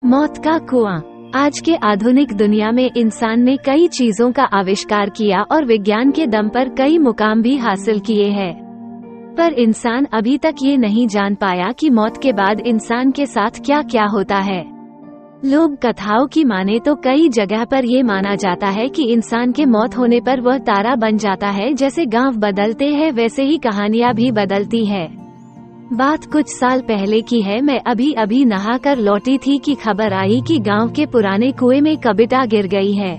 मौत का कुआं। आज के आधुनिक दुनिया में इंसान ने कई चीजों का आविष्कार किया और विज्ञान के दम पर कई मुकाम भी हासिल किए हैं, पर इंसान अभी तक ये नहीं जान पाया कि मौत के बाद इंसान के साथ क्या क्या होता है। लोग कथाओं की माने तो कई जगह पर ये माना जाता है कि इंसान के मौत होने पर वह तारा बन जाता है। जैसे गांव बदलते हैं वैसे ही कहानियां भी बदलती है। बात कुछ साल पहले की है। मैं अभी नहाकर लौटी थी कि खबर आई कि गांव के पुराने कुएं में कविता गिर गई है।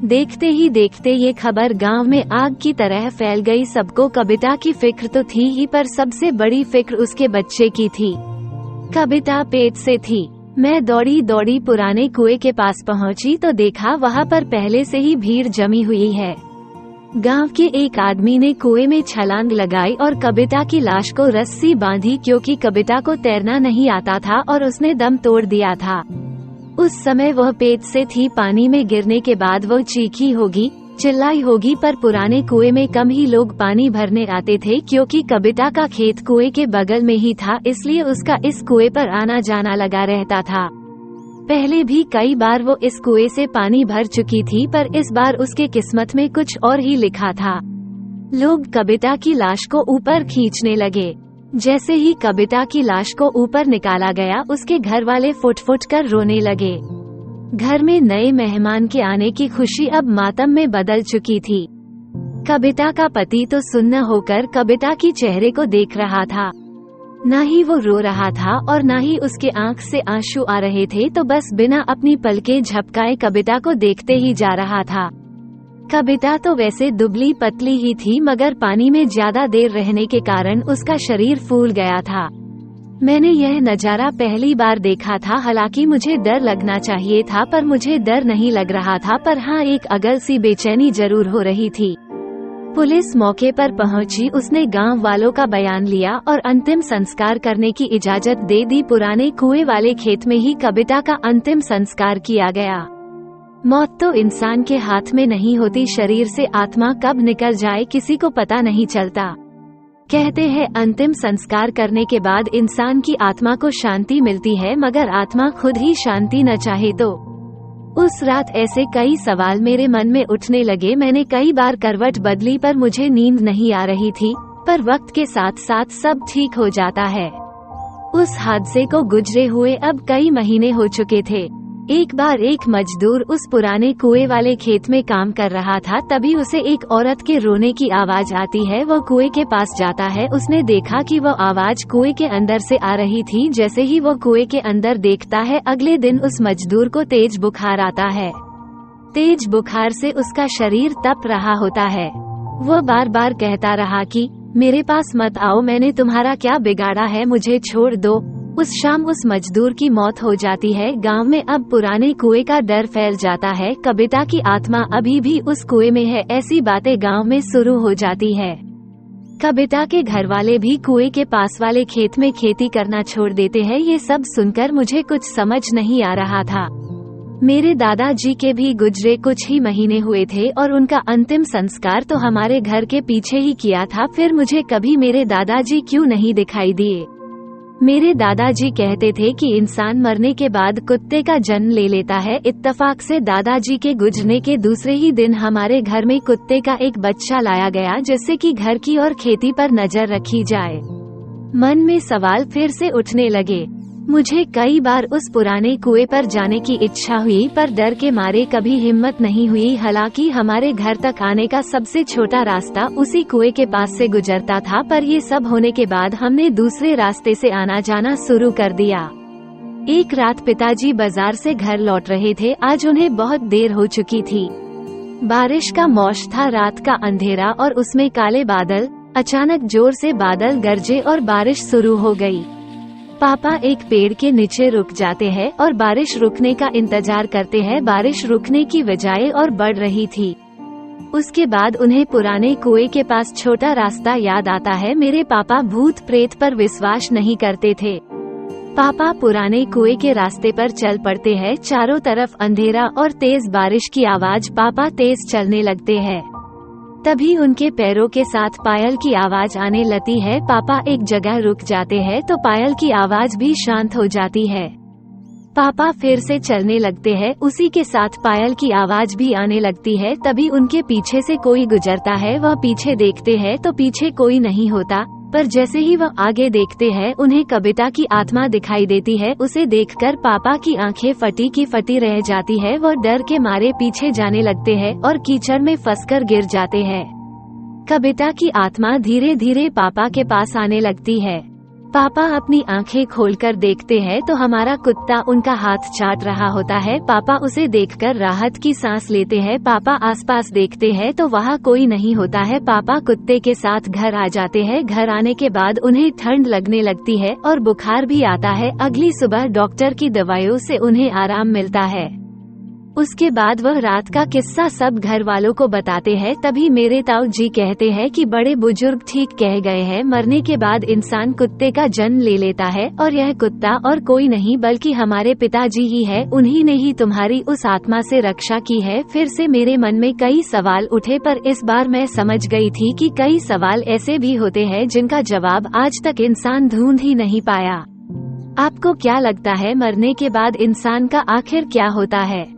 देखते ही देखते ये खबर गांव में आग की तरह फैल गई। सबको कविता की फिक्र तो थी ही, पर सबसे बड़ी फिक्र उसके बच्चे की थी। कविता पेट से थी। मैं दौड़ी दौड़ी पुराने कुएं के पास पहुंची तो देखा वहां पर पहले से ही भीड़ जमी हुई है। गांव के एक आदमी ने कुएं में छलांग लगाई और कविता की लाश को रस्सी बांधी, क्योंकि कविता को तैरना नहीं आता था और उसने दम तोड़ दिया था। उस समय वह पेट से थी। पानी में गिरने के बाद वो चीखी होगी, चिल्लाई होगी, पर पुराने कुएं में कम ही लोग पानी भरने आते थे, क्योंकि कविता का खेत कुएं के बगल में ही था, इसलिए उसका इस कुएं पर आना जाना लगा रहता था। पहले भी कई बार वो इस कुएं से पानी भर चुकी थी, पर इस बार उसके किस्मत में कुछ और ही लिखा था। लोग कविता की लाश को ऊपर खींचने लगे। जैसे ही कविता की लाश को ऊपर निकाला गया, उसके घर वाले फुट फुट कर रोने लगे। घर में नए मेहमान के आने की खुशी अब मातम में बदल चुकी थी। कविता का पति तो सुन्न होकर कविता की चेहरे को देख रहा था। ना ही वो रो रहा था और ना ही उसके आंख से आंसू आ रहे थे, तो बस बिना अपनी पलकें झपकाए कविता को देखते ही जा रहा था। कविता तो वैसे दुबली पतली ही थी, मगर पानी में ज्यादा देर रहने के कारण उसका शरीर फूल गया था। मैंने यह नजारा पहली बार देखा था। हालांकि मुझे डर लगना चाहिए था, पर मुझे डर नहीं लग रहा था। पर हाँ, एक अगल सी बेचैनी जरूर हो रही थी। पुलिस मौके पर पहुंची। उसने गांव वालों का बयान लिया और अंतिम संस्कार करने की इजाजत दे दी। पुराने कुएं वाले खेत में ही कविता का अंतिम संस्कार किया गया। मौत तो इंसान के हाथ में नहीं होती। शरीर से आत्मा कब निकल जाए किसी को पता नहीं चलता। कहते हैं अंतिम संस्कार करने के बाद इंसान की आत्मा को शांति मिलती है, मगर आत्मा खुद ही शांति न चाहे तो। उस रात ऐसे कई सवाल मेरे मन में उठने लगे। मैंने कई बार करवट बदली, पर मुझे नींद नहीं आ रही थी। पर वक्त के साथ साथ सब ठीक हो जाता है। उस हादसे को गुजरे हुए अब कई महीने हो चुके थे। एक बार एक मजदूर उस पुराने कुएं वाले खेत में काम कर रहा था। तभी उसे एक औरत के रोने की आवाज आती है। वो कुएं के पास जाता है। उसने देखा कि वो आवाज कुएं के अंदर से आ रही थी। जैसे ही वो कुएं के अंदर देखता है, अगले दिन उस मजदूर को तेज बुखार आता है। तेज बुखार से उसका शरीर तप रहा होता है। वो बार बार कहता रहा कि मेरे पास मत आओ, मैंने तुम्हारा क्या बिगाड़ा है, मुझे छोड़ दो। उस शाम उस मजदूर की मौत हो जाती है। गांव में अब पुराने कुएं का डर फैल जाता है। कविता की आत्मा अभी भी उस कुएं में है, ऐसी बातें गांव में शुरू हो जाती है। कविता के घर वाले भी कुएं के पास वाले खेत में खेती करना छोड़ देते हैं। ये सब सुनकर मुझे कुछ समझ नहीं आ रहा था। मेरे दादाजी के भी गुजरे कुछ ही महीने हुए थे और उनका अंतिम संस्कार तो हमारे घर के पीछे ही किया था। फिर मुझे कभी मेरे दादाजी क्यों नहीं दिखाई दिए। मेरे दादाजी कहते थे कि इंसान मरने के बाद कुत्ते का जन्म ले लेता है। इत्तेफाक से दादाजी के गुजरने के दूसरे ही दिन हमारे घर में कुत्ते का एक बच्चा लाया गया, जिससे कि घर की और खेती पर नजर रखी जाए। मन में सवाल फिर से उठने लगे। मुझे कई बार उस पुराने कुएं पर जाने की इच्छा हुई, पर डर के मारे कभी हिम्मत नहीं हुई। हालांकि हमारे घर तक आने का सबसे छोटा रास्ता उसी कुएं के पास से गुजरता था, पर ये सब होने के बाद हमने दूसरे रास्ते से आना जाना शुरू कर दिया। एक रात पिताजी बाजार से घर लौट रहे थे। आज उन्हें बहुत देर हो चुकी थी। बारिश का मौसम था, रात का अंधेरा और उसमें काले बादल। अचानक जोर से बादल गरजे और बारिश शुरू हो गई। पापा एक पेड़ के नीचे रुक जाते हैं और बारिश रुकने का इंतजार करते हैं। बारिश रुकने की बजाय और बढ़ रही थी। उसके बाद उन्हें पुराने कुएं के पास छोटा रास्ता याद आता है। मेरे पापा भूत प्रेत पर विश्वास नहीं करते थे। पापा पुराने कुएं के रास्ते पर चल पड़ते हैं। चारों तरफ अंधेरा और तेज बारिश की आवाज। पापा तेज चलने लगते हैं। तभी उनके पैरों के साथ पायल की आवाज आने लगती है। पापा एक जगह रुक जाते हैं तो पायल की आवाज भी शांत हो जाती है। पापा फिर से चलने लगते हैं। उसी के साथ पायल की आवाज भी आने लगती है। तभी उनके पीछे से कोई गुजरता है। वह पीछे देखते हैं तो पीछे कोई नहीं होता, पर जैसे ही वह आगे देखते हैं उन्हें कविता की आत्मा दिखाई देती है। उसे देखकर पापा की आंखें फटी की फटी रह जाती है। वह डर के मारे पीछे जाने लगते हैं और कीचड़ में फंसकर गिर जाते हैं। कविता की आत्मा धीरे धीरे पापा के पास आने लगती है। पापा अपनी आंखें खोलकर देखते हैं तो हमारा कुत्ता उनका हाथ चाट रहा होता है। पापा उसे देखकर राहत की सांस लेते हैं। पापा आसपास देखते हैं तो वहाँ कोई नहीं होता है। पापा कुत्ते के साथ घर आ जाते हैं। घर आने के बाद उन्हें ठंड लगने लगती है और बुखार भी आता है। अगली सुबह डॉक्टर की दवाइयों से उन्हें आराम मिलता है। उसके बाद वह रात का किस्सा सब घर वालों को बताते हैं। तभी मेरे ताऊ जी कहते हैं कि बड़े बुजुर्ग ठीक कह गए हैं, मरने के बाद इंसान कुत्ते का जन्म ले लेता है और यह कुत्ता और कोई नहीं बल्कि हमारे पिताजी ही है। उन्हीं ने ही तुम्हारी उस आत्मा से रक्षा की है। फिर से मेरे मन में कई सवाल उठे, पर इस बार मैं समझ गई थी कि कई सवाल ऐसे भी होते हैं जिनका जवाब आज तक इंसान ढूंढ ही नहीं पाया। आपको क्या लगता है, मरने के बाद इंसान का आखिर क्या होता है?